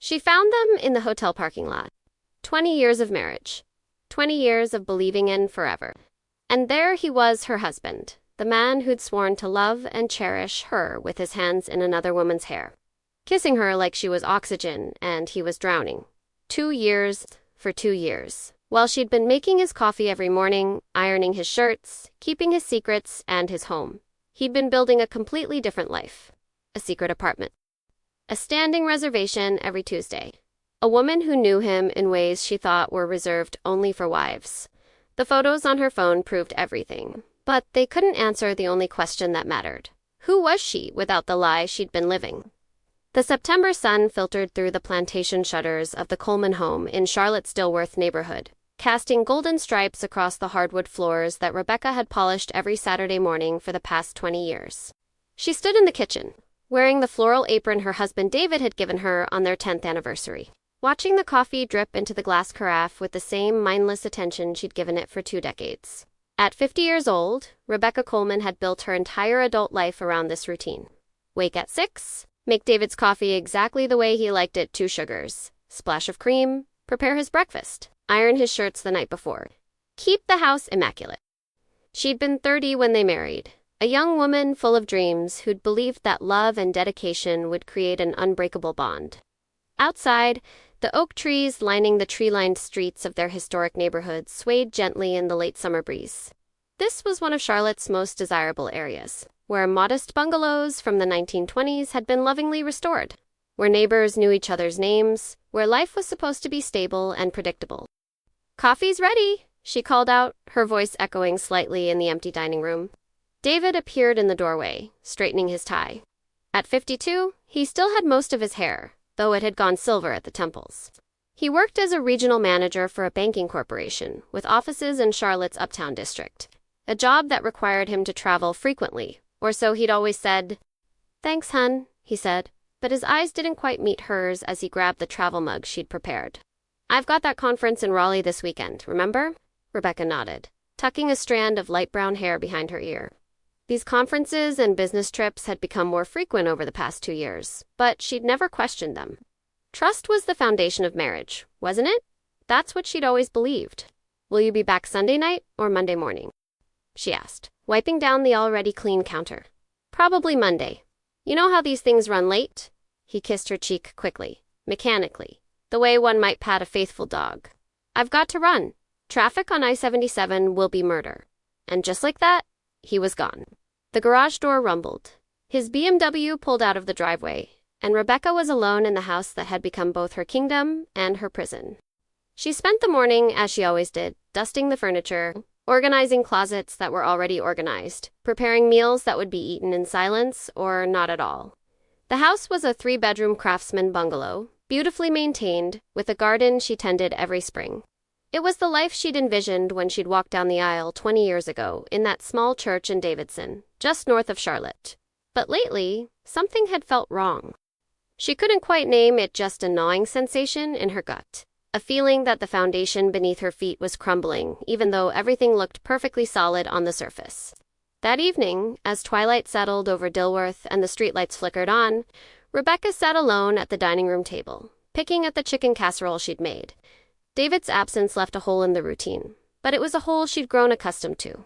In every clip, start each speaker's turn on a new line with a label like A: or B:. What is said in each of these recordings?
A: She found them in the hotel parking lot. 20 years of marriage. 20 years of believing in forever. And there he was, her husband, the man who'd sworn to love and cherish her with his hands in another woman's hair, kissing her like she was oxygen and he was drowning. 2 years for 2 years. While she'd been making his coffee every morning, ironing his shirts, keeping his secrets and his home, he'd been building a completely different life. A secret apartment. A standing reservation every Tuesday. A woman who knew him in ways she thought were reserved only for wives. The photos on her phone proved everything, but they couldn't answer the only question that mattered. Who was she without the lie she'd been living? The September sun filtered through the plantation shutters of the Coleman home in Charlotte's Dilworth neighborhood, casting golden stripes across the hardwood floors that Rebecca had polished every Saturday morning for the past 20 years. She stood in the kitchen, wearing the floral apron her husband David had given her on their 10th anniversary, watching the coffee drip into the glass carafe with the same mindless attention she'd given it for 2 decades. At 50 years old, Rebecca Coleman had built her entire adult life around this routine. Wake at 6, make David's coffee exactly the way he liked it, 2 sugars, splash of cream, prepare his breakfast, iron his shirts the night before. Keep the house immaculate. She'd been 30 when they married, a young woman full of dreams who'd believed that love and dedication would create an unbreakable bond. Outside, the oak trees lining the tree-lined streets of their historic neighborhood swayed gently in the late summer breeze. This was one of Charlotte's most desirable areas, where modest bungalows from the 1920s had been lovingly restored, where neighbors knew each other's names, where life was supposed to be stable and predictable. "Coffee's ready," she called out, her voice echoing slightly in the empty dining room. David appeared in the doorway, straightening his tie. At 52, he still had most of his hair, though it had gone silver at the temples. He worked as a regional manager for a banking corporation, with offices in Charlotte's uptown district, a job that required him to travel frequently, or so he'd always said. "Thanks, hun," he said, but his eyes didn't quite meet hers as he grabbed the travel mug she'd prepared. "I've got that conference in Raleigh this weekend, remember?" Rebecca nodded, tucking a strand of light brown hair behind her ear. These conferences and business trips had become more frequent over the past 2 years, but she'd never questioned them. Trust was the foundation of marriage, wasn't it? That's what she'd always believed. "Will you be back Sunday night or Monday morning?" she asked, wiping down the already clean counter. "Probably Monday. You know how these things run late?" He kissed her cheek quickly, mechanically, the way one might pat a faithful dog. "I've got to run. Traffic on I-77 will be murder." And just like that, he was gone. The garage door rumbled. His BMW pulled out of the driveway, and Rebecca was alone in the house that had become both her kingdom and her prison. She spent the morning, as she always did, dusting the furniture, organizing closets that were already organized, preparing meals that would be eaten in silence or not at all. The house was a 3-bedroom craftsman bungalow, beautifully maintained, with a garden she tended every spring. It was the life she'd envisioned when she'd walked down the aisle 20 years ago in that small church in Davidson, just north of Charlotte. But lately, something had felt wrong. She couldn't quite name it, just a gnawing sensation in her gut. A feeling that the foundation beneath her feet was crumbling, even though everything looked perfectly solid on the surface. That evening, as twilight settled over Dilworth and the streetlights flickered on, Rebecca sat alone at the dining room table, picking at the chicken casserole she'd made. David's absence left a hole in the routine, but it was a hole she'd grown accustomed to.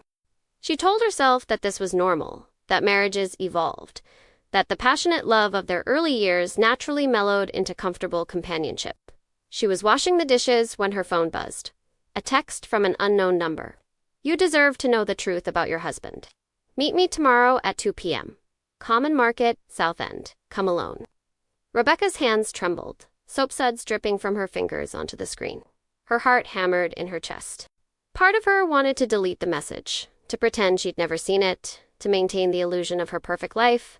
A: She told herself that this was normal, that marriages evolved, that the passionate love of their early years naturally mellowed into comfortable companionship. She was washing the dishes when her phone buzzed. A text from an unknown number. "You deserve to know the truth about your husband. Meet me tomorrow at 2 p.m. Common Market, South End. Come alone." Rebecca's hands trembled, soapsuds dripping from her fingers onto the screen. Her heart hammered in her chest. Part of her wanted to delete the message, to pretend she'd never seen it, to maintain the illusion of her perfect life.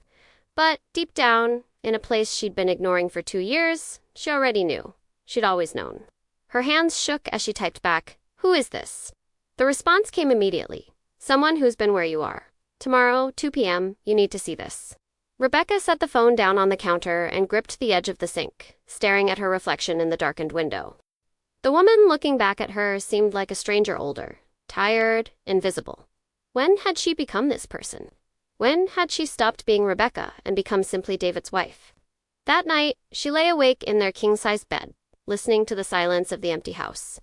A: But deep down, in a place she'd been ignoring for 2 years, she already knew. She'd always known. Her hands shook as she typed back, "Who is this?" The response came immediately. "Someone who's been where you are. Tomorrow, 2 p.m., you need to see this." Rebecca set the phone down on the counter and gripped the edge of the sink, staring at her reflection in the darkened window. The woman looking back at her seemed like a stranger, older, tired, invisible. When had she become this person? When had she stopped being Rebecca and become simply David's wife? That night, she lay awake in their king-size bed, listening to the silence of the empty house.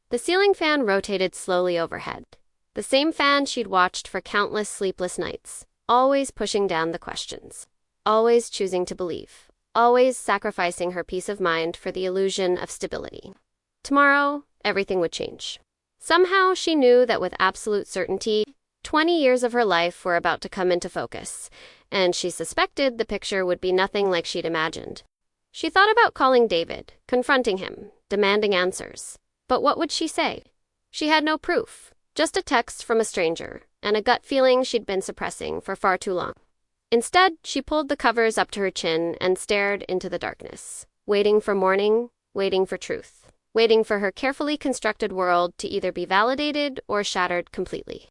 A: The ceiling fan rotated slowly overhead. The same fan she'd watched for countless sleepless nights, always pushing down the questions, always choosing to believe, always sacrificing her peace of mind for the illusion of stability. Tomorrow, everything would change. Somehow, she knew that with absolute certainty, 20 years of her life were about to come into focus, and she suspected the picture would be nothing like she'd imagined. She thought about calling David, confronting him, demanding answers. But what would she say? She had no proof, just a text from a stranger, and a gut feeling she'd been suppressing for far too long. Instead, she pulled the covers up to her chin and stared into the darkness, waiting for morning, waiting for truth, waiting for her carefully constructed world to either be validated or shattered completely.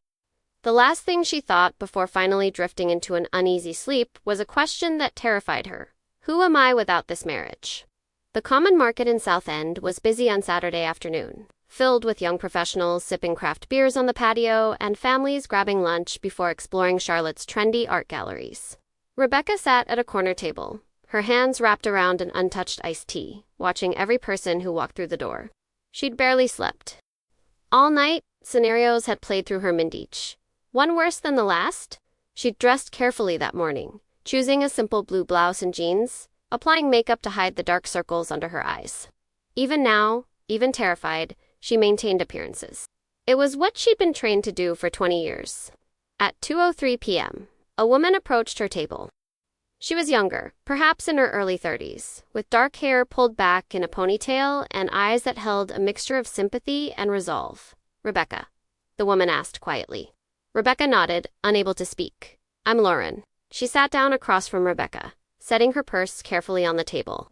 A: The last thing she thought before finally drifting into an uneasy sleep was a question that terrified her. Who am I without this marriage? The Common Market in Southend was busy on Saturday afternoon, filled with young professionals sipping craft beers on the patio and families grabbing lunch before exploring Charlotte's trendy art galleries. Rebecca sat at a corner table, her hands wrapped around an untouched iced tea, watching every person who walked through the door. She'd barely slept. All night, scenarios had played through her mind, one worse than the last. She'd dressed carefully that morning, choosing a simple blue blouse and jeans, applying makeup to hide the dark circles under her eyes. Even now, even terrified, she maintained appearances. It was what she'd been trained to do for 20 years. At 2:03 p.m., a woman approached her table. She was younger, perhaps in her early 30s, with dark hair pulled back in a ponytail and eyes that held a mixture of sympathy and resolve. "Rebecca," the woman asked quietly. Rebecca nodded, unable to speak. "I'm Lauren." She sat down across from Rebecca, setting her purse carefully on the table.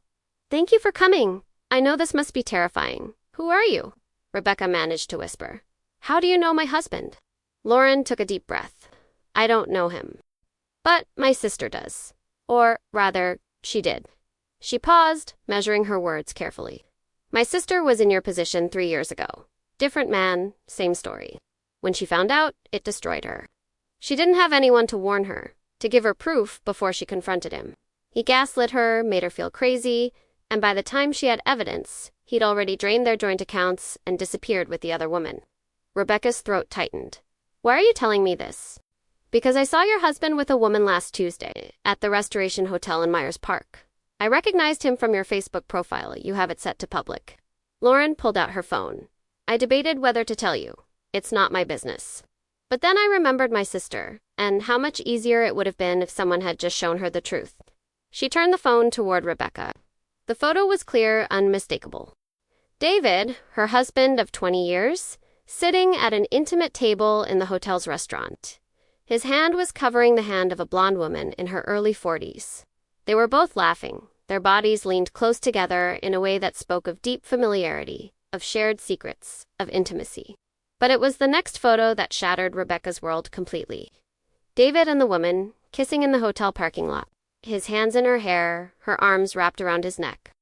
A: "Thank you for coming. I know this must be terrifying. Who are you?" Rebecca managed to whisper. "How do you know my husband?" Lauren took a deep breath. "I don't know him. But my sister does. Or, rather, she did." She paused, measuring her words carefully. "My sister was in your position 3 years ago. Different man, same story. When she found out, it destroyed her. She didn't have anyone to warn her, to give her proof before she confronted him. He gaslit her, made her feel crazy, and by the time she had evidence, he'd already drained their joint accounts and disappeared with the other woman." Rebecca's throat tightened. "Why are you telling me this?" "Because I saw your husband with a woman last Tuesday at the Restoration Hotel in Myers Park. I recognized him from your Facebook profile. You have it set to public." Lauren pulled out her phone. "I debated whether to tell you. It's not my business. But then I remembered my sister, and how much easier it would have been if someone had just shown her the truth." She turned the phone toward Rebecca. The photo was clear, unmistakable. David, her husband of 20 years, sitting at an intimate table in the hotel's restaurant. His hand was covering the hand of a blonde woman in her early 40s. They were both laughing, their bodies leaned close together in a way that spoke of deep familiarity, of shared secrets, of intimacy. But it was the next photo that shattered Rebecca's world completely. David and the woman, kissing in the hotel parking lot, his hands in her hair, her arms wrapped around his neck.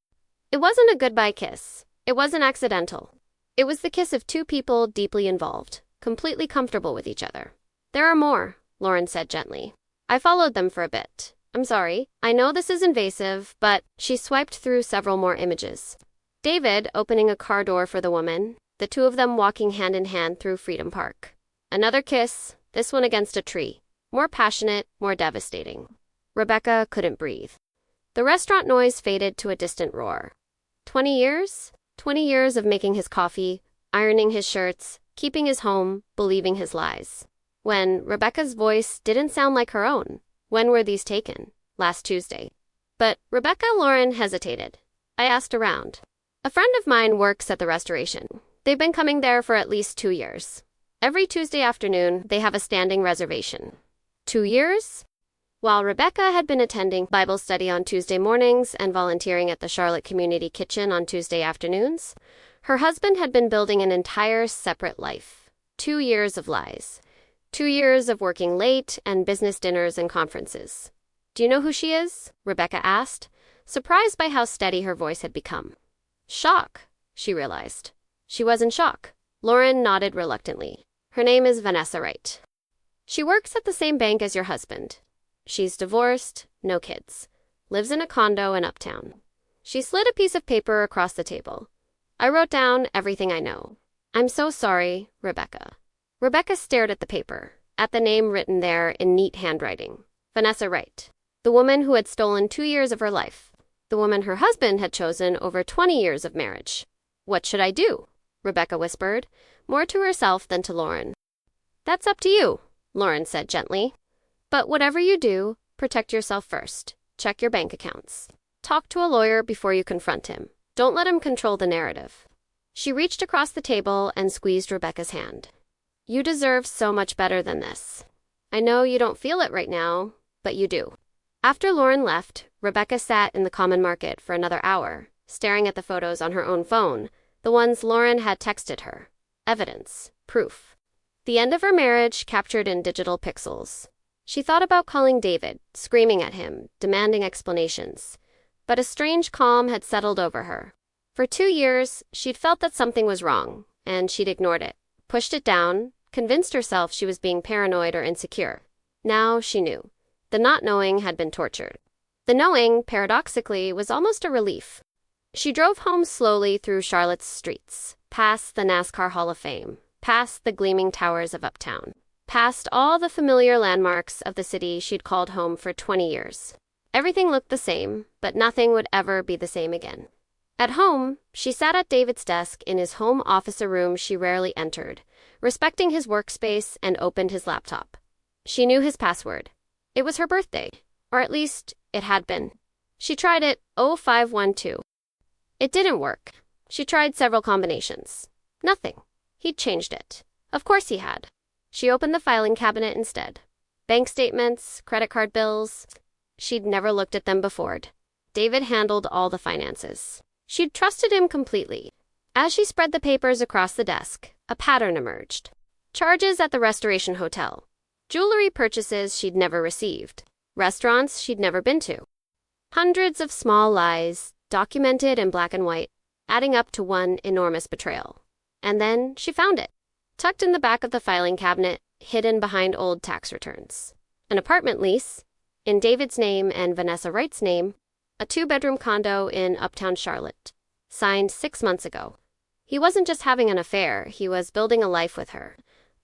A: It wasn't a goodbye kiss. It wasn't accidental. It was the kiss of two people deeply involved, completely comfortable with each other. "There are more," Lauren said gently. "I followed them for a bit. I'm sorry. I know this is invasive, but..." She swiped through several more images. David opening a car door for the woman, the two of them walking hand in hand through Freedom Park. Another kiss, this one against a tree. More passionate, more devastating. Rebecca couldn't breathe. The restaurant noise faded to a distant roar. 20 years? 20 years of making his coffee, ironing his shirts, keeping his home, believing his lies. When Rebecca's voice didn't sound like her own. When were these taken? Last Tuesday. But Rebecca. Lauren hesitated. "I asked around. A friend of mine works at the Restoration. They've been coming there for at least 2 years. Every Tuesday afternoon, they have a standing reservation." 2 years? While Rebecca had been attending Bible study on Tuesday mornings and volunteering at the Charlotte Community Kitchen on Tuesday afternoons, her husband had been building an entire separate life. 2 years of lies. 2 years of working late and business dinners and conferences. "Do you know who she is?" Rebecca asked, surprised by how steady her voice had become. Shock, she realized. She was in shock. Lauren nodded reluctantly. "Her name is Vanessa Wright. She works at the same bank as your husband. She's divorced, no kids. lives in a condo in Uptown. She slid a piece of paper across the table. I wrote down everything I know. I'm so sorry, Rebecca. Rebecca stared at the paper, at the name written there in neat handwriting. Vanessa Wright. The woman who had stolen 2 years of her life. The woman her husband had chosen over 20 years of marriage. What should I do? Rebecca whispered, more to herself than to Lauren. That's up to you, Lauren said gently. But whatever you do, protect yourself first. Check your bank accounts. Talk to a lawyer before you confront him. Don't let him control the narrative. She reached across the table and squeezed Rebecca's hand. You deserve so much better than this. I know you don't feel it right now, but you do. After Lauren left, Rebecca sat in the common market for another hour, staring at the photos on her own phone, the ones Lauren had texted her. Evidence. Proof. The end of her marriage captured in digital pixels. She thought about calling David, screaming at him, demanding explanations. But a strange calm had settled over her. For 2 years, she'd felt that something was wrong, and she'd ignored it, pushed it down, convinced herself she was being paranoid or insecure. Now she knew. The not knowing had been tortured. The knowing, paradoxically, was almost a relief. She drove home slowly through Charlotte's streets, past the NASCAR Hall of Fame, past the gleaming towers of Uptown, past all the familiar landmarks of the city she'd called home for 20 years. Everything looked the same, but nothing would ever be the same again. At home, she sat at David's desk in his home office, a room she rarely entered, respecting his workspace, and opened his laptop. She knew his password. It was her birthday, or at least it had been. She tried it 0512. It didn't work. She tried several combinations. Nothing. He'd changed it. Of course he had. She opened the filing cabinet instead. Bank statements, credit card bills. She'd never looked at them before. David handled all the finances. She'd trusted him completely. As she spread the papers across the desk, a pattern emerged. Charges at the Restoration Hotel. Jewelry purchases she'd never received. Restaurants she'd never been to. Hundreds of small lies, documented in black and white, adding up to one enormous betrayal. And then she found it. Tucked in the back of the filing cabinet, hidden behind old tax returns. An apartment lease, in David's name and Vanessa Wright's name, a 2-bedroom condo in Uptown Charlotte, signed 6 months ago. He wasn't just having an affair, he was building a life with her.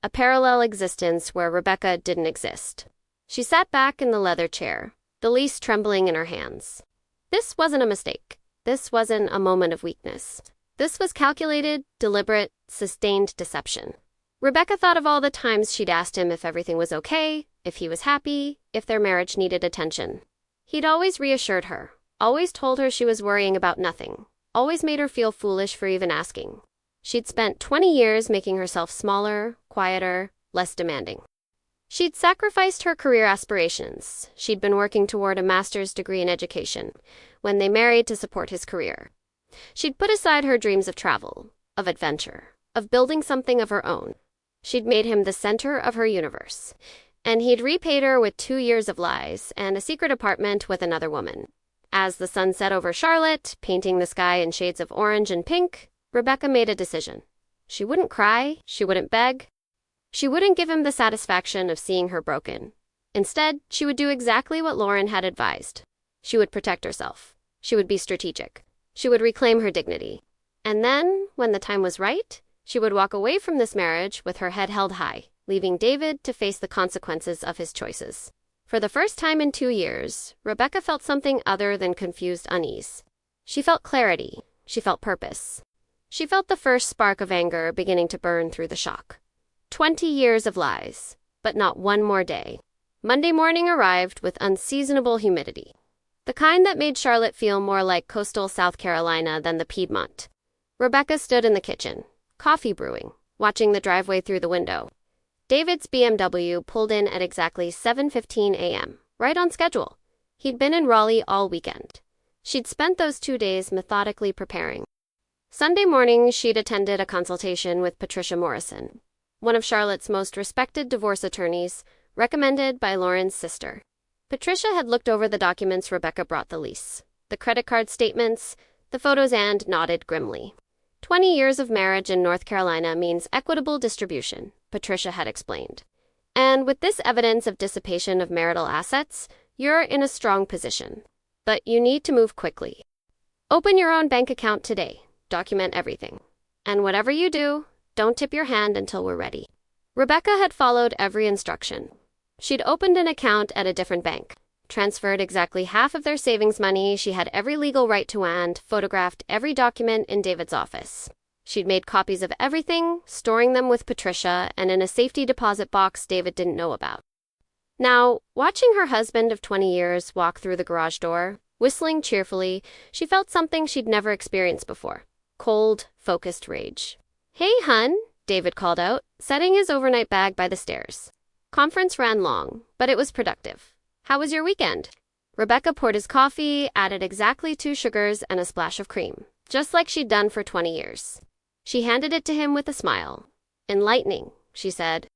A: A parallel existence where Rebecca didn't exist. She sat back in the leather chair, the lease trembling in her hands. This wasn't a mistake. This wasn't a moment of weakness. This was calculated, deliberate, sustained deception. Rebecca thought of all the times she'd asked him if everything was okay, if he was happy, if their marriage needed attention. He'd always reassured her, always told her she was worrying about nothing, always made her feel foolish for even asking. She'd spent 20 years making herself smaller, quieter, less demanding. She'd sacrificed her career aspirations. She'd been working toward a master's degree in education when they married to support his career. She'd put aside her dreams of travel, of adventure, of building something of her own. She'd made him the center of her universe. And he'd repaid her with 2 years of lies and a secret apartment with another woman. As the sun set over Charlotte, painting the sky in shades of orange and pink, Rebecca made a decision. She wouldn't cry, she wouldn't beg. She wouldn't give him the satisfaction of seeing her broken. Instead, she would do exactly what Lauren had advised. She would protect herself. She would be strategic. She would reclaim her dignity. And then, when the time was right, she would walk away from this marriage with her head held high, leaving David to face the consequences of his choices. For the first time in 2 years, Rebecca felt something other than confused unease. She felt clarity. She felt purpose. She felt the first spark of anger beginning to burn through the shock. 20 years of lies, but not one more day. Monday morning arrived with unseasonable humidity. The kind that made Charlotte feel more like coastal South Carolina than the Piedmont. Rebecca stood in the kitchen, coffee brewing, watching the driveway through the window. David's BMW pulled in at exactly 7:15 a.m., right on schedule. He'd been in Raleigh all weekend. She'd spent those 2 days methodically preparing. Sunday morning, she'd attended a consultation with Patricia Morrison, one of Charlotte's most respected divorce attorneys, recommended by Lauren's sister. Patricia had looked over the documents Rebecca brought the lease, the credit card statements, the photos, and nodded grimly. 20 years of marriage in North Carolina means equitable distribution, Patricia had explained. And with this evidence of dissipation of marital assets, you're in a strong position. But you need to move quickly. Open your own bank account today. Document everything. And whatever you do, don't tip your hand until we're ready. Rebecca had followed every instruction. She'd opened an account at a different bank, transferred exactly half of their savings money she had every legal right to, and photographed every document in David's office. She'd made copies of everything, storing them with Patricia and in a safety deposit box David didn't know about. Now, watching her husband of 20 years walk through the garage door, whistling cheerfully, she felt something she'd never experienced before. Cold, focused rage. "Hey, hun," David called out, setting his overnight bag by the stairs. Conference ran long, but it was productive. "How was your weekend?" Rebecca poured his coffee, added exactly 2 sugars and a splash of cream, just like she'd done for 20 years. She handed it to him with a smile. "Enlightening," she said.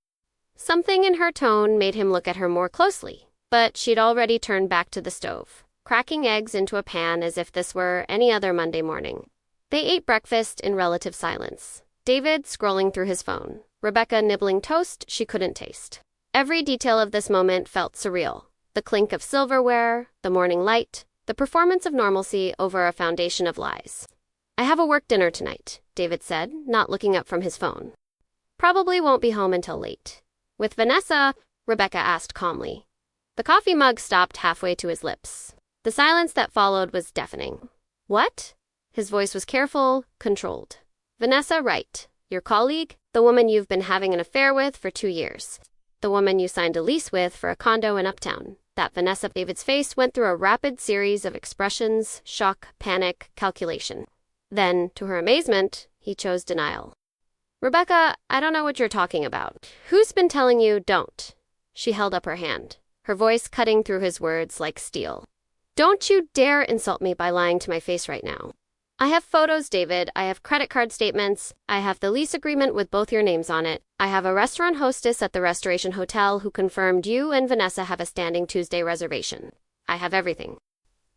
A: Something in her tone made him look at her more closely, but she'd already turned back to the stove, cracking eggs into a pan as if this were any other Monday morning. They ate breakfast in relative silence, David scrolling through his phone, Rebecca nibbling toast she couldn't taste. Every detail of this moment felt surreal. The clink of silverware, the morning light, the performance of normalcy over a foundation of lies. "I have a work dinner tonight," David said, not looking up from his phone. "Probably won't be home until late." "With Vanessa?" Rebecca asked calmly. The coffee mug stopped halfway to his lips. The silence that followed was deafening. "What?" His voice was careful, controlled. "Vanessa Wright, your colleague, the woman you've been having an affair with for 2 years. The woman you signed a lease with for a condo in Uptown." That Vanessa. David's face went through a rapid series of expressions: shock, panic, calculation. Then, to her amazement, he chose denial. "Rebecca, I don't know what you're talking about. Who's been telling you don't?" She held up her hand, her voice cutting through his words like steel. "Don't you dare insult me by lying to my face right now. I have photos, David. I have credit card statements. I have the lease agreement with both your names on it. I have a restaurant hostess at the Restoration Hotel who confirmed you and Vanessa have a standing Tuesday reservation. I have everything."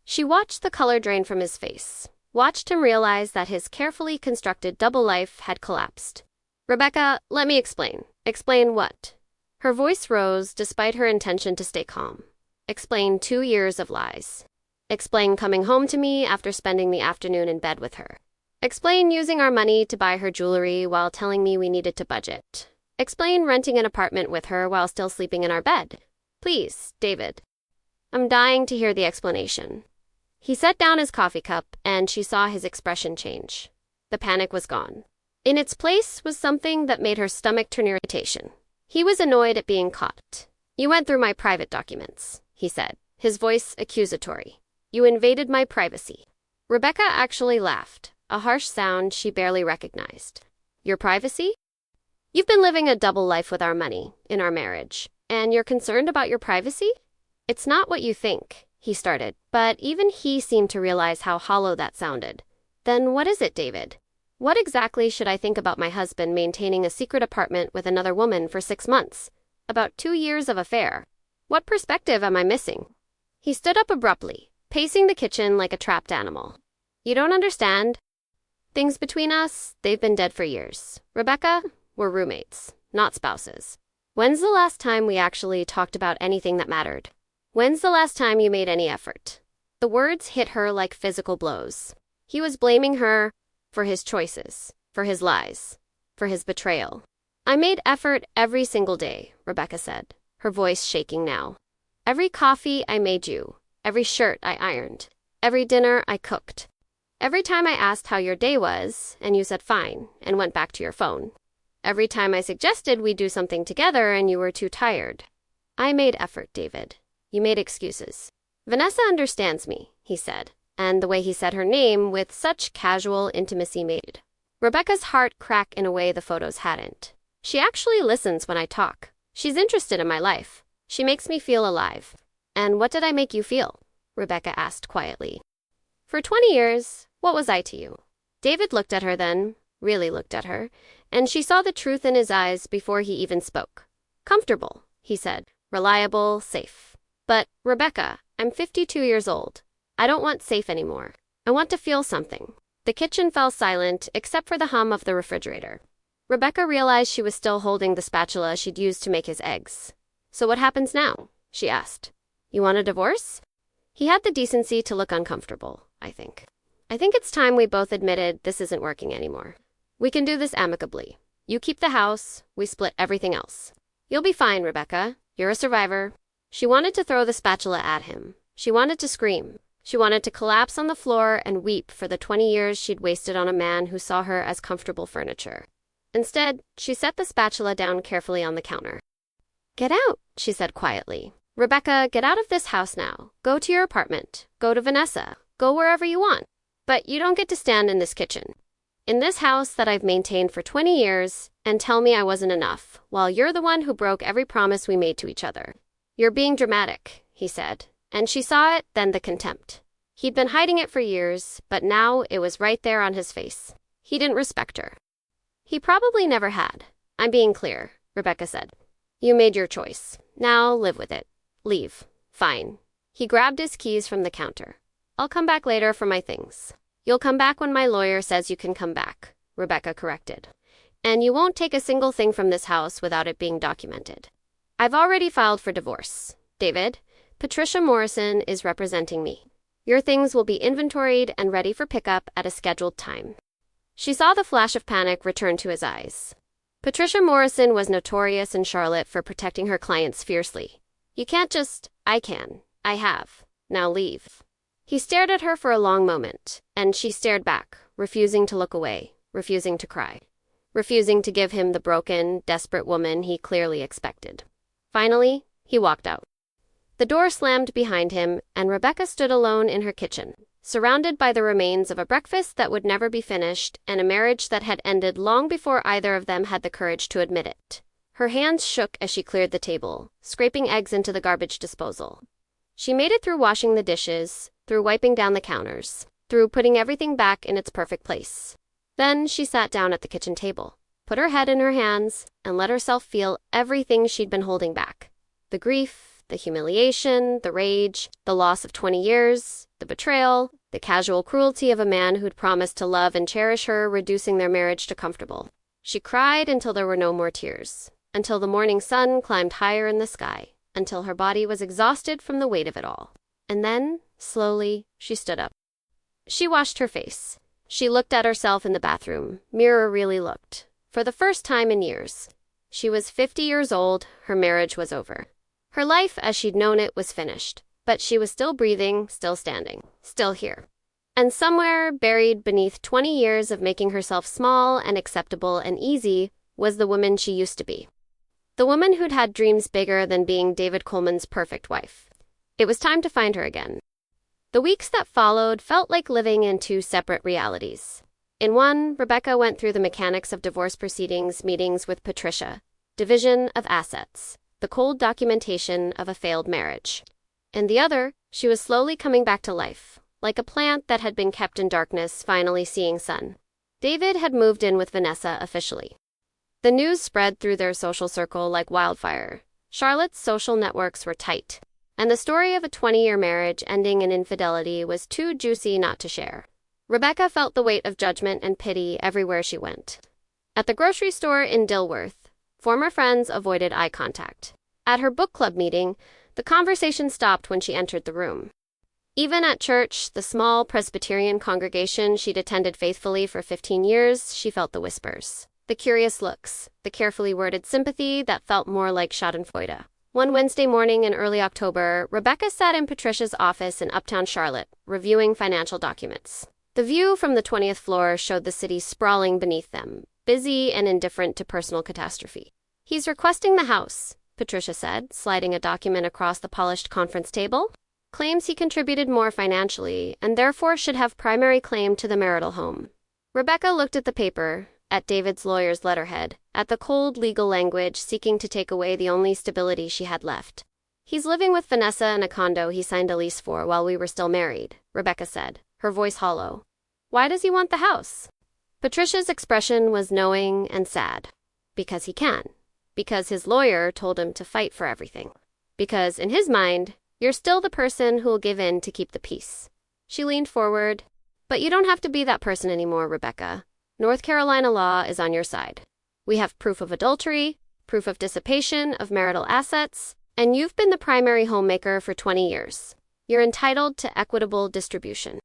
A: She watched the color drain from his face, watched him realize that his carefully constructed double life had collapsed. "Rebecca, let me explain." "Explain what?" Her voice rose despite her intention to stay calm. "Explain 2 years of lies. Explain coming home to me after spending the afternoon in bed with her. Explain using our money to buy her jewelry while telling me we needed to budget. Explain renting an apartment with her while still sleeping in our bed. Please, David." "I'm dying to hear the explanation." He set down his coffee cup, and she saw his expression change. The panic was gone. In its place was something that made her stomach turn irritation. He was annoyed at being caught. "You went through my private documents," he said, his voice accusatory. "You invaded my privacy." Rebecca actually laughed, a harsh sound she barely recognized. "Your privacy? You've been living a double life with our money, in our marriage, and you're concerned about your privacy?" "It's not what you think," he started, but even he seemed to realize how hollow that sounded. "Then what is it, David? What exactly should I think about my husband maintaining a secret apartment with another woman for 6 months? About 2 years of affair? What perspective am I missing?" He stood up abruptly, pacing the kitchen like a trapped animal. "You don't understand. Things between us, they've been dead for years. Rebecca, we're roommates, not spouses. When's the last time we actually talked about anything that mattered? When's the last time you made any effort?" The words hit her like physical blows. He was blaming her for his choices, for his lies, for his betrayal. "I made effort every single day," Rebecca said, her voice shaking now. "Every coffee I made you. Every shirt I ironed. Every dinner I cooked. Every time I asked how your day was, and you said fine, and went back to your phone. Every time I suggested we do something together and you were too tired. I made effort, David. You made excuses." "Vanessa understands me," he said, and the way he said her name with such casual intimacy made Rebecca's heart crack in a way the photos hadn't. "She actually listens when I talk. She's interested in my life. She makes me feel alive." "And what did I make you feel?" Rebecca asked quietly. "For 20 years, what was I to you?" David looked at her then, really looked at her, and she saw the truth in his eyes before he even spoke. "Comfortable," he said. "Reliable, safe. But, Rebecca, I'm 52 years old. I don't want safe anymore. I want to feel something." The kitchen fell silent, except for the hum of the refrigerator. Rebecca realized she was still holding the spatula she'd used to make his eggs. "So what happens now?" she asked. "You want a divorce?" He had the decency to look uncomfortable, I think. I think it's time we both admitted this isn't working anymore. We can do this amicably. You keep the house, we split everything else. You'll be fine, Rebecca. You're a survivor. She wanted to throw the spatula at him. She wanted to scream. She wanted to collapse on the floor and weep for the 20 years she'd wasted on a man who saw her as comfortable furniture. Instead, she set the spatula down carefully on the counter. "Get out," she said quietly. "Rebecca, get out of this house now. Go to your apartment. Go to Vanessa. Go wherever you want. But you don't get to stand in this kitchen. In this house that I've maintained for 20 years, and tell me I wasn't enough, while you're the one who broke every promise we made to each other." "You're being dramatic," he said, and she saw it, then the contempt. He'd been hiding it for years, but now it was right there on his face. He didn't respect her. He probably never had. "I'm being clear," Rebecca said. "You made your choice. Now live with it. Leave. Fine." He grabbed his keys from the counter. "I'll come back later for my things." "You'll come back when my lawyer says you can come back," Rebecca corrected. "And you won't take a single thing from this house without it being documented. I've already filed for divorce. David, Patricia Morrison is representing me. Your things will be inventoried and ready for pickup at a scheduled time." She saw the flash of panic return to his eyes. Patricia Morrison was notorious in Charlotte for protecting her clients fiercely. "You can't just—" "I can. I have. Now leave." He stared at her for a long moment, and she stared back, refusing to look away, refusing to cry, refusing to give him the broken, desperate woman he clearly expected. Finally, he walked out. The door slammed behind him, and Rebecca stood alone in her kitchen, surrounded by the remains of a breakfast that would never be finished and a marriage that had ended long before either of them had the courage to admit it. Her hands shook as she cleared the table, scraping eggs into the garbage disposal. She made it through washing the dishes, through wiping down the counters, through putting everything back in its perfect place. Then she sat down at the kitchen table, put her head in her hands, and let herself feel everything she'd been holding back. The grief, the humiliation, the rage, the loss of 20 years, the betrayal, the casual cruelty of a man who'd promised to love and cherish her, reducing their marriage to comfortable. She cried until there were no more tears, until the morning sun climbed higher in the sky, until her body was exhausted from the weight of it all. And then, slowly, she stood up. She washed her face. She looked at herself in the bathroom. Mirror really looked. For the first time in years. She was 50 years old. Her marriage was over. Her life as she'd known it was finished. But she was still breathing, still standing, still here. And somewhere, buried beneath 20 years of making herself small and acceptable and easy, was the woman she used to be. The woman who'd had dreams bigger than being David Coleman's perfect wife. It was time to find her again. The weeks that followed felt like living in two separate realities. In one, Rebecca went through the mechanics of divorce proceedings, meetings with Patricia, division of assets, the cold documentation of a failed marriage. In the other, she was slowly coming back to life, like a plant that had been kept in darkness finally seeing sun. David had moved in with Vanessa officially. The news spread through their social circle like wildfire. Charlotte's social networks were tight, and the story of a 20-year marriage ending in infidelity was too juicy not to share. Rebecca felt the weight of judgment and pity everywhere she went. At the grocery store in Dilworth, former friends avoided eye contact. At her book club meeting, the conversation stopped when she entered the room. Even at church, the small Presbyterian congregation she'd attended faithfully for 15 years, she felt the whispers, the curious looks, the carefully worded sympathy that felt more like schadenfreude. One Wednesday morning in early October, Rebecca sat in Patricia's office in uptown Charlotte, reviewing financial documents. The view from the 20th floor showed the city sprawling beneath them, busy and indifferent to personal catastrophe. "He's requesting the house," Patricia said, sliding a document across the polished conference table. "Claims he contributed more financially, and therefore should have primary claim to the marital home." Rebecca looked at the paper, at David's lawyer's letterhead, at the cold legal language seeking to take away the only stability she had left. "He's living with Vanessa in a condo he signed a lease for while we were still married," Rebecca said, her voice hollow. "Why does he want the house?" Patricia's expression was knowing and sad. Because he can. Because his lawyer told him to fight for everything. Because, in his mind, you're still the person who'll give in to keep the peace. She leaned forward. "But you don't have to be that person anymore, Rebecca. North Carolina law is on your side. We have proof of adultery, proof of dissipation of marital assets, and you've been the primary homemaker for 20 years. You're entitled to equitable distribution.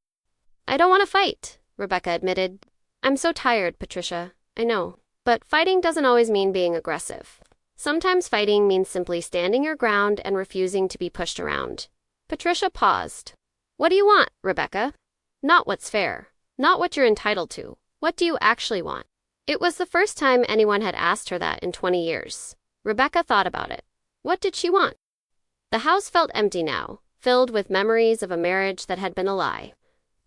A: I don't want to fight, Rebecca admitted. I'm so tired, Patricia. I know. But fighting doesn't always mean being aggressive. Sometimes fighting means simply standing your ground and refusing to be pushed around. Patricia paused. What do you want, Rebecca? Not what's fair. Not what you're entitled to. What do you actually want? It was the first time anyone had asked her that in 20 years. Rebecca thought about it. What did she want? The house felt empty now, filled with memories of a marriage that had been a lie.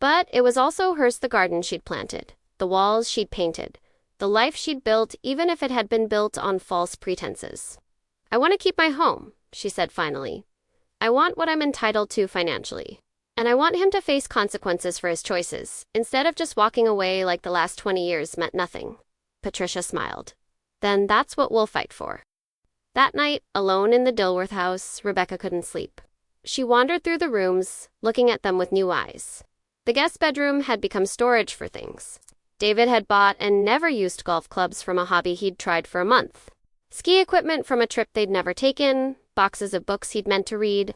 A: But it was also hers, the garden she'd planted, the walls she'd painted, the life she'd built even if it had been built on false pretenses. I want to keep my home, she said finally. I want what I'm entitled to financially. And I want him to face consequences for his choices, instead of just walking away like the last 20 years meant nothing. Patricia smiled. Then that's what we'll fight for. That night, alone in the Dilworth house, Rebecca couldn't sleep. She wandered through the rooms, looking at them with new eyes. The guest bedroom had become storage for things. David had bought and never used golf clubs from a hobby he'd tried for a month. Ski equipment from a trip they'd never taken, boxes of books he'd meant to read.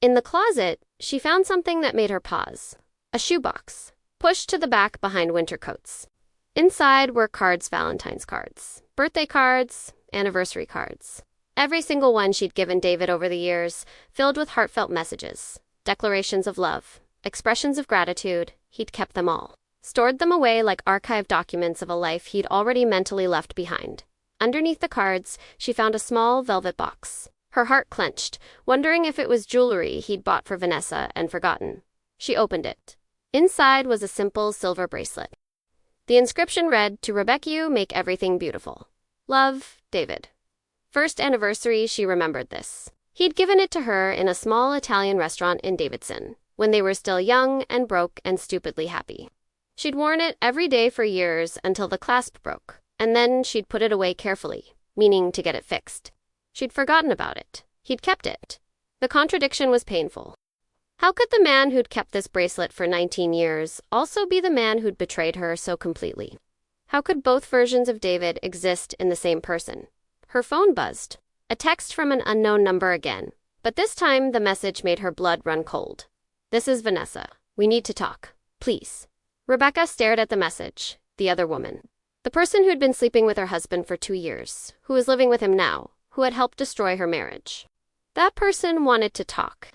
A: In the closet, she found something that made her pause. A shoebox, pushed to the back behind winter coats. Inside were cards, Valentine's cards, birthday cards, anniversary cards. Every single one she'd given David over the years, filled with heartfelt messages, declarations of love, expressions of gratitude. He'd kept them all, stored them away like archived documents of a life he'd already mentally left behind. Underneath the cards, she found a small velvet box. Her heart clenched, wondering if it was jewelry he'd bought for Vanessa and forgotten. She opened it. Inside was a simple silver bracelet. The inscription read, "To Rebecca, you make everything beautiful. Love, David." First anniversary, she remembered this. He'd given it to her in a small Italian restaurant in Davidson, when they were still young and broke and stupidly happy. She'd worn it every day for years until the clasp broke, and then she'd put it away carefully, meaning to get it fixed. She'd forgotten about it. He'd kept it. The contradiction was painful. How could the man who'd kept this bracelet for 19 years also be the man who'd betrayed her so completely? How could both versions of David exist in the same person? Her phone buzzed. A text from an unknown number again. But this time, the message made her blood run cold. "This is Vanessa. We need to talk. Please." Rebecca stared at the message. The other woman. The person who'd been sleeping with her husband for 2 years, who was living with him now, who had helped destroy her marriage. That person wanted to talk.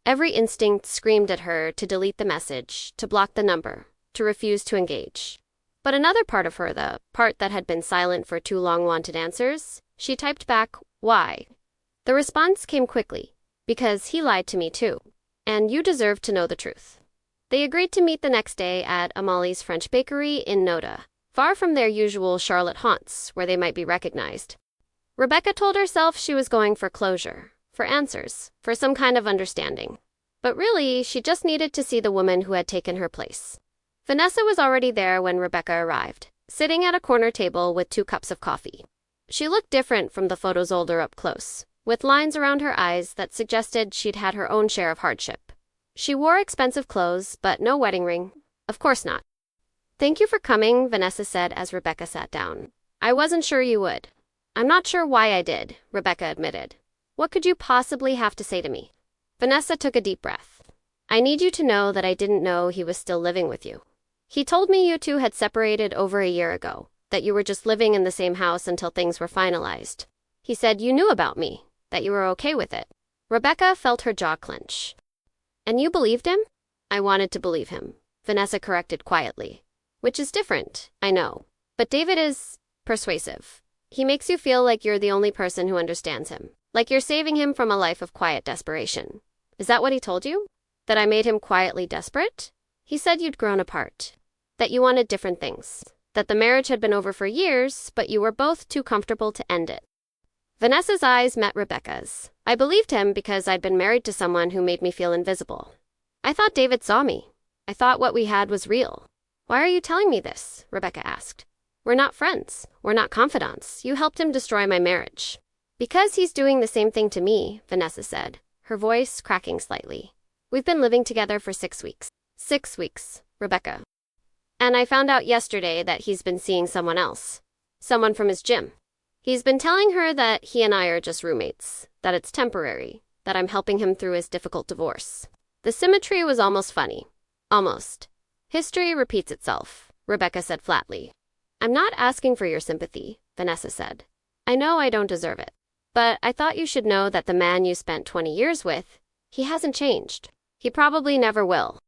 A: Every instinct screamed at her to delete the message, to block the number, to refuse to engage. But another part of her, the part that had been silent for too long, wanted answers. She typed back, "Why?" The response came quickly. "Because he lied to me too. And you deserve to know the truth." They agreed to meet the next day at Amali's French Bakery in Noda, far from their usual Charlotte haunts, where they might be recognized. Rebecca told herself she was going for closure, for answers, for some kind of understanding. But really, she just needed to see the woman who had taken her place. Vanessa was already there when Rebecca arrived, sitting at a corner table with 2 cups of coffee. She looked different from the photos older up close, with lines around her eyes that suggested she'd had her own share of hardship. She wore expensive clothes, but no wedding ring. Of course not. "Thank you for coming," Vanessa said as Rebecca sat down. "I wasn't sure you would." "I'm not sure why I did," Rebecca admitted. "What could you possibly have to say to me?" Vanessa took a deep breath. "I need you to know that I didn't know he was still living with you. He told me you two had separated over a year ago, that you were just living in the same house until things were finalized. He said you knew about me, that you were okay with it." Rebecca felt her jaw clench. "And you believed him?" "I wanted to believe him," Vanessa corrected quietly. "Which is different, I know. But David is persuasive. He makes you feel like you're the only person who understands him, like you're saving him from a life of quiet desperation." "Is that what he told you? That I made him quietly desperate?" "He said you'd grown apart, that you wanted different things, that the marriage had been over for years, but you were both too comfortable to end it." Vanessa's eyes met Rebecca's. "I believed him because I'd been married to someone who made me feel invisible. I thought David saw me. I thought what we had was real." "Why are you telling me this?" Rebecca asked. "We're not friends. We're not confidants. You helped him destroy my marriage." "Because he's doing the same thing to me," Vanessa said, her voice cracking slightly. "We've been living together for 6 weeks. 6 weeks, Rebecca. And I found out yesterday that he's been seeing someone else. Someone from his gym. He's been telling her that he and I are just roommates, that it's temporary, that I'm helping him through his difficult divorce." The symmetry was almost funny. Almost. History repeats itself, Rebecca said flatly. I'm not asking for your sympathy, Vanessa said. I know I don't deserve it. But I thought you should know that the man you spent 20 years with, he hasn't changed. He probably never will.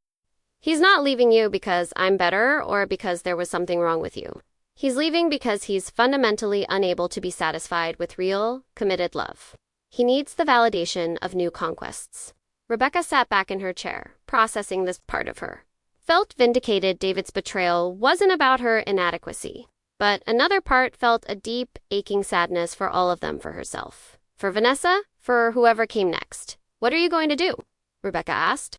A: He's not leaving you because I'm better or because there was something wrong with you. He's leaving because he's fundamentally unable to be satisfied with real, committed love. He needs the validation of new conquests. Rebecca sat back in her chair, processing this part of her. Felt vindicated David's betrayal wasn't about her inadequacy. But another part felt a deep, aching sadness for all of them, for herself. For Vanessa, for whoever came next. What are you going to do? Rebecca asked.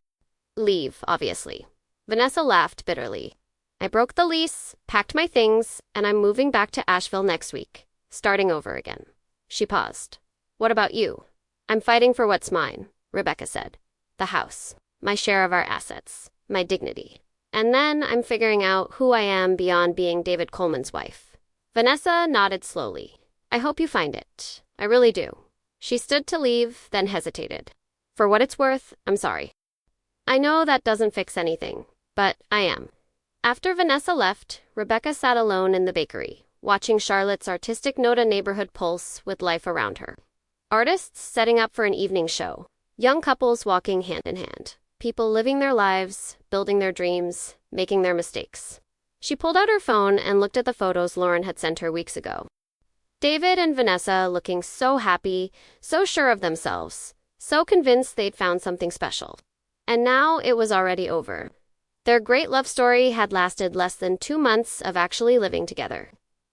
A: Leave, obviously. Vanessa laughed bitterly. I broke the lease, packed my things, and I'm moving back to Asheville next week, starting over again. She paused. What about you? I'm fighting for what's mine, Rebecca said. The house, my share of our assets, my dignity. And then I'm figuring out who I am beyond being David Coleman's wife. Vanessa nodded slowly. I hope you find it. I really do. She stood to leave, then hesitated. For what it's worth, I'm sorry. I know that doesn't fix anything, but I am. After Vanessa left, Rebecca sat alone in the bakery, watching Charlotte's artistic Noda neighborhood pulse with life around her. Artists setting up for an evening show. Young couples walking hand in hand. People living their lives, building their dreams, making their mistakes. She pulled out her phone and looked at the photos Lauren had sent her weeks ago. David and Vanessa looking so happy, so sure of themselves, so convinced they'd found something special. And now it was already over. Their great love story had lasted less than 2 months of actually living together.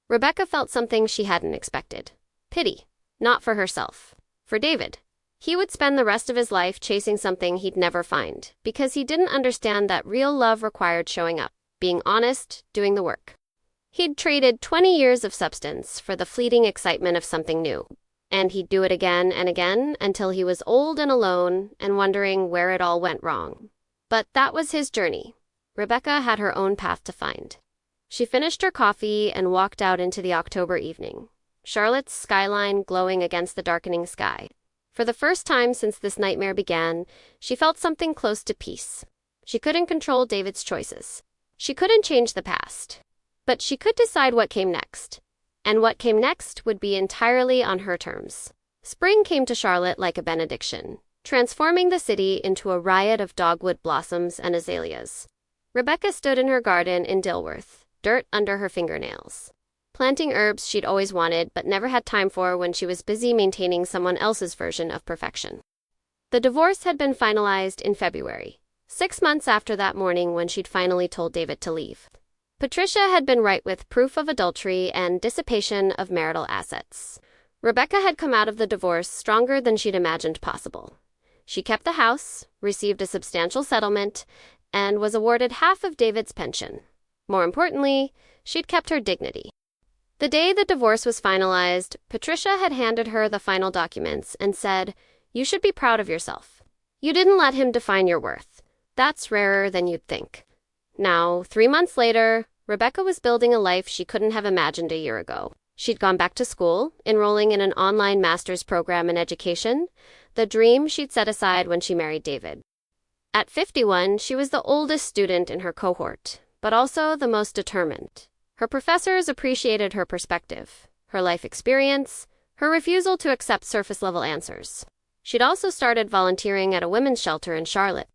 A: Rebecca felt something she hadn't expected. Pity. Not for herself. For David. He would spend the rest of his life chasing something he'd never find, because he didn't understand that real love required showing up, being honest, doing the work. He'd traded 20 years of substance for the fleeting excitement of something new. And he'd do it again and again until he was old and alone and wondering where it all went wrong. But that was his journey. Rebecca had her own path to find. She finished her coffee and walked out into the October evening, Charlotte's skyline glowing against the darkening sky. For the first time since this nightmare began, she felt something close to peace. She couldn't control David's choices. She couldn't change the past. But she could decide what came next. And what came next would be entirely on her terms. Spring came to Charlotte like a benediction, transforming the city into a riot of dogwood blossoms and azaleas. Rebecca stood in her garden in Dilworth, dirt under her fingernails, planting herbs she'd always wanted but never had time for when she was busy maintaining someone else's version of perfection. The divorce had been finalized in February, 6 months after that morning when she'd finally told David to leave. Patricia had been right with proof of adultery and dissipation of marital assets. Rebecca had come out of the divorce stronger than she'd imagined possible. She kept the house, received a substantial settlement, and was awarded half of David's pension. More importantly, she'd kept her dignity. The day the divorce was finalized, Patricia had handed her the final documents and said, "You should be proud of yourself. You didn't let him define your worth. That's rarer than you'd think." Now, 3 months later, Rebecca was building a life she couldn't have imagined a year ago. She'd gone back to school, enrolling in an online master's program in education, the dream she'd set aside when she married David. At 51, she was the oldest student in her cohort, but also the most determined. Her professors appreciated her perspective, her life experience, her refusal to accept surface-level answers. She'd also started volunteering at a women's shelter in Charlotte,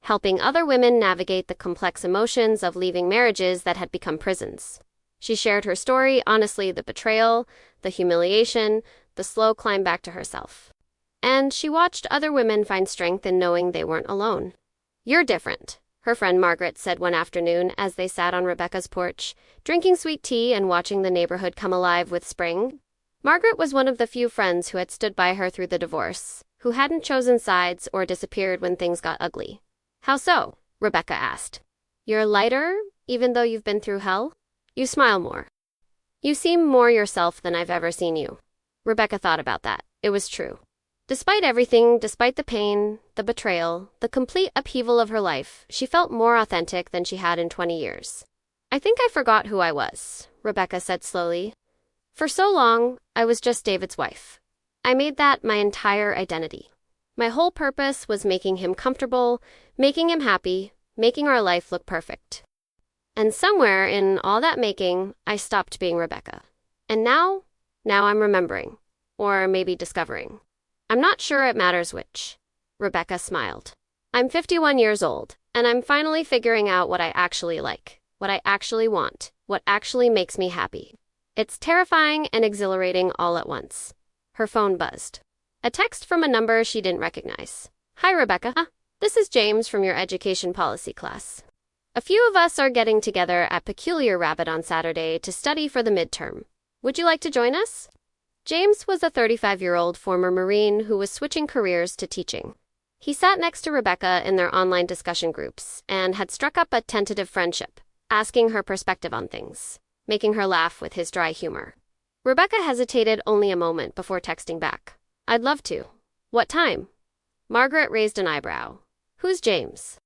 A: helping other women navigate the complex emotions of leaving marriages that had become prisons. She shared her story, honestly, the betrayal, the humiliation, the slow climb back to herself. And she watched other women find strength in knowing they weren't alone. "You're different," her friend Margaret said one afternoon as they sat on Rebecca's porch, drinking sweet tea and watching the neighborhood come alive with spring. Margaret was one of the few friends who had stood by her through the divorce, who hadn't chosen sides or disappeared when things got ugly. "How so?" Rebecca asked. "You're lighter, even though you've been through hell? You smile more. You seem more yourself than I've ever seen you." Rebecca thought about that. It was true. Despite everything, despite the pain, the betrayal, the complete upheaval of her life, she felt more authentic than she had in 20 years. "I think I forgot who I was," Rebecca said slowly. "For so long, I was just David's wife. I made that my entire identity. My whole purpose was making him comfortable, making him happy, making our life look perfect. And somewhere in all that making, I stopped being Rebecca. And now I'm remembering. Or maybe discovering. I'm not sure it matters which. Rebecca smiled. I'm 51 years old, and I'm finally figuring out what I actually like, what I actually want, what actually makes me happy. It's terrifying and exhilarating all at once. Her phone buzzed. A text from a number she didn't recognize. Hi, Rebecca. This is James from your education policy class. A few of us are getting together at Peculiar Rabbit on Saturday to study for the midterm. Would you like to join us? James was a 35-year-old former Marine who was switching careers to teaching. He sat next to Rebecca in their online discussion groups and had struck up a tentative friendship, asking her perspective on things, making her laugh with his dry humor. Rebecca hesitated only a moment before texting back. I'd love to. What time? Margaret raised an eyebrow. Who's James?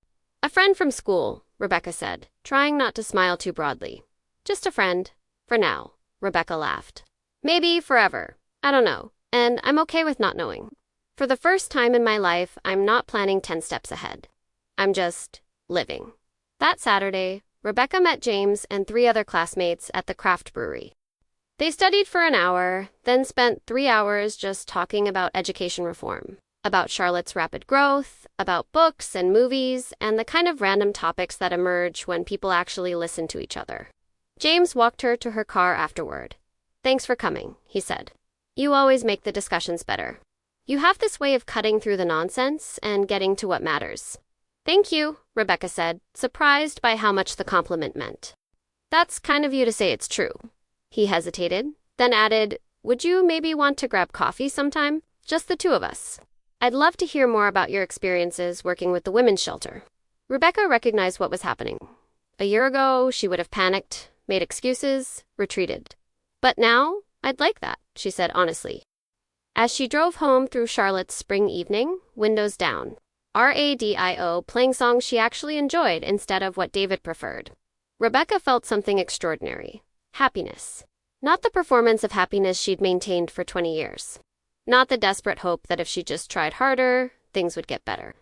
A: A friend from school, Rebecca said, trying not to smile too broadly. Just a friend. For now, Rebecca laughed. Maybe forever. I don't know. And I'm okay with not knowing. For the first time in my life, I'm not planning 10 steps ahead. I'm just living. That Saturday, Rebecca met James and 3 other classmates at the craft brewery. They studied for an hour, then spent 3 hours just talking about education reform, about Charlotte's rapid growth, about books and movies, and the kind of random topics that emerge when people actually listen to each other. James walked her to her car afterward. Thanks for coming, he said. You always make the discussions better. You have this way of cutting through the nonsense and getting to what matters. Thank you, Rebecca said, surprised by how much the compliment meant. That's kind of you to say it's true. He hesitated, then added, would you maybe want to grab coffee sometime? Just the 2 of us. I'd love to hear more about your experiences working with the women's shelter. Rebecca recognized what was happening. A year ago, she would have panicked, made excuses, retreated. But now, I'd like that, she said honestly. As she drove home through Charlotte's spring evening, windows down, radio playing songs she actually enjoyed instead of what David preferred, Rebecca felt something extraordinary. Happiness. Not the performance of happiness she'd maintained for 20 years. Not the desperate hope that if she just tried harder, things would get better.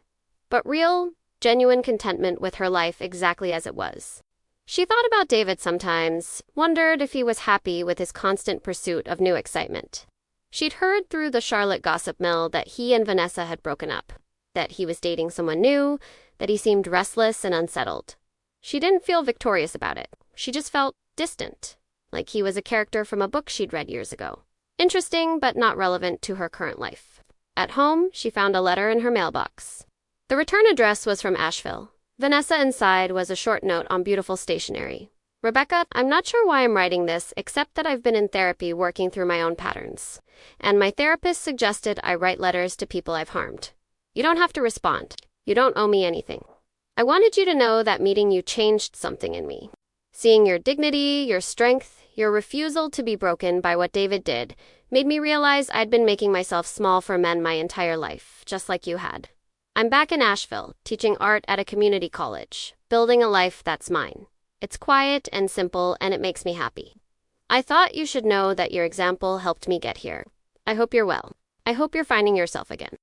A: But real, genuine contentment with her life exactly as it was. She thought about David sometimes, wondered if he was happy with his constant pursuit of new excitement. She'd heard through the Charlotte gossip mill that he and Vanessa had broken up, that he was dating someone new, that he seemed restless and unsettled. She didn't feel victorious about it. She just felt distant, like he was a character from a book she'd read years ago. Interesting, but not relevant to her current life. At home, she found a letter in her mailbox. The return address was from Asheville. Vanessa inside was a short note on beautiful stationery. Rebecca, I'm not sure why I'm writing this, except that I've been in therapy working through my own patterns. And my therapist suggested I write letters to people I've harmed. You don't have to respond. You don't owe me anything. I wanted you to know that meeting you changed something in me. Seeing your dignity, your strength, your refusal to be broken by what David did, made me realize I'd been making myself small for men my entire life, just like you had. I'm back in Asheville, teaching art at a community college, building a life that's mine. It's quiet and simple, and it makes me happy. I thought you should know that your example helped me get here. I hope you're well. I hope you're finding yourself again.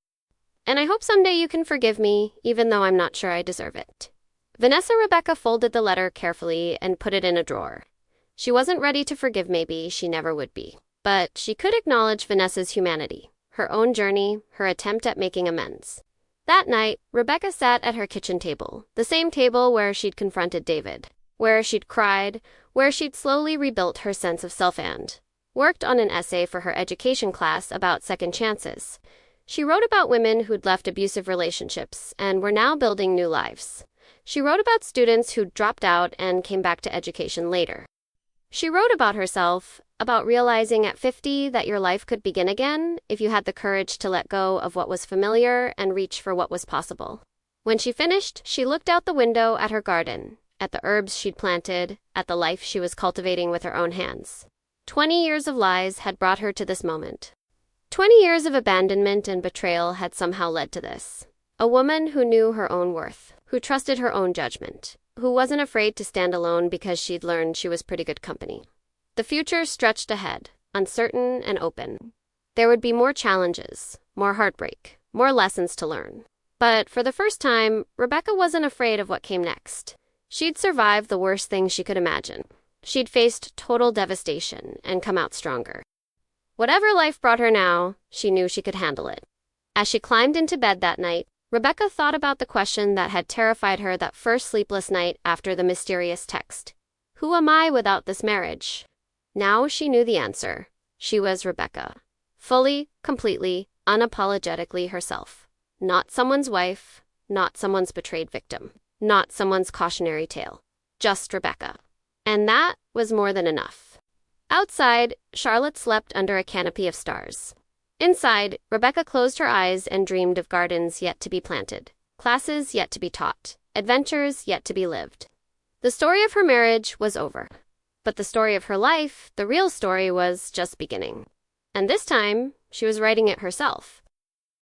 A: And I hope someday you can forgive me, even though I'm not sure I deserve it. Vanessa Rebecca folded the letter carefully and put it in a drawer. She wasn't ready to forgive maybe, she never would be. But she could acknowledge Vanessa's humanity, her own journey, her attempt at making amends. That night, Rebecca sat at her kitchen table, the same table where she'd confronted David, where she'd cried, where she'd slowly rebuilt her sense of self and worked on an essay for her education class about second chances. She wrote about women who'd left abusive relationships and were now building new lives. She wrote about students who'd dropped out and came back to education later. She wrote about herself, about realizing at 50 that your life could begin again if you had the courage to let go of what was familiar and reach for what was possible. When she finished, she looked out the window at her garden, at the herbs she'd planted, at the life she was cultivating with her own hands. 20 years of lies had brought her to this moment. 20 years of abandonment and betrayal had somehow led to this. A woman who knew her own worth, who trusted her own judgment, who wasn't afraid to stand alone because she'd learned she was pretty good company. The future stretched ahead, uncertain and open. There would be more challenges, more heartbreak, more lessons to learn. But for the first time, Rebecca wasn't afraid of what came next. She'd survived the worst thing she could imagine. She'd faced total devastation and come out stronger. Whatever life brought her now, she knew she could handle it. As she climbed into bed that night, Rebecca thought about the question that had terrified her that first sleepless night after the mysterious text. Who am I without this marriage? Now she knew the answer. She was Rebecca. Fully, completely, unapologetically herself. Not someone's wife, not someone's betrayed victim, not someone's cautionary tale. Just Rebecca. And that was more than enough. Outside, Charlotte slept under a canopy of stars. Inside, Rebecca closed her eyes and dreamed of gardens yet to be planted, classes yet to be taught, adventures yet to be lived. The story of her marriage was over. But the story of her life, the real story, was just beginning. And this time, she was writing it herself.